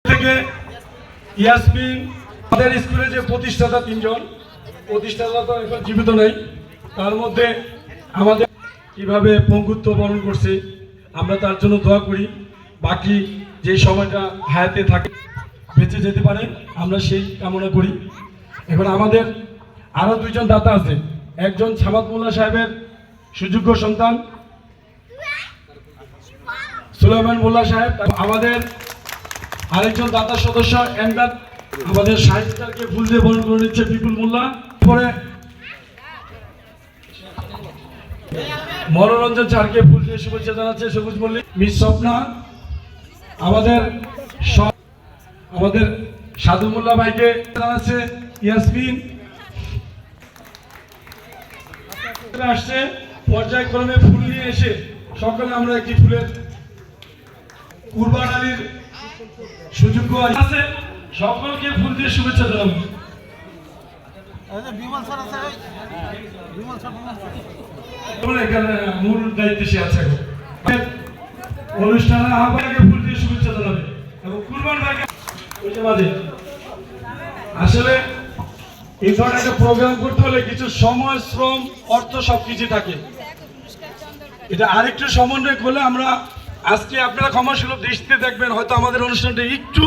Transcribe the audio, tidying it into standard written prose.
থেকে ইয়াসমিন আমাদের স্কুলে যে প্রতিষ্ঠাতা তিনজন প্রতিষ্ঠাতা তো এখন জীবিত নেই, তার মধ্যে আমাদের কিভাবে পঙ্গুত্ব বরণ করছে আমরা তার জন্য দোয়া করি। বাকি যে সময়টা হায়াতে থাকে বেঁচে যেতে পারে আমরা সেই কামনা করি। এখন আমাদের আরো দুইজন দাতা আছে, একজন সামাদ মোল্লা সাহেবের সুযোগ্য সন্তান সুলাইমান মোল্লা সাহেব, আমাদের আরেকজন দাতা সদস্য এমদাদ আমাদের সাহিত্যকে ফুল দিয়ে বরণ করে নিচ্ছে বিপুল মোল্লা। পরে মনোরঞ্জন স্যারকে ফুল দিয়ে শুভেচ্ছা জানাচ্ছে সবুজ মল্লিক। মিস স্বপ্না, আমাদের সাধু মোল্লা ভাইকে জানাচ্ছে ইয়াসমিন। আসছে পর্যায়ক্রমে ফুল নিয়ে এসে সকালে আমরা একটি ফুলের কুরবান আলীর সুযোগ্য আছে, সকলকে ফুল দিয়ে শুভেচ্ছা জানাবো। মূল দায়িত্বে সে আছে, অনুষ্ঠানে আহ্বানকে ফুল দিয়ে শুভেচ্ছা জানাবে এবং কুরবান ভাইকে মাঝে। আসলে এই ধরনের একটা প্রোগ্রাম করতে হলে কিছু সময়, শ্রম, অর্থ সবকিছু থাকে। এটা আরেকটু সমন্বয় করলে আমরা আজকে আপনারা ক্ষমাসুলভ দৃষ্টিতে দেখবেন হয়তো আমাদের অনুষ্ঠানটা একটু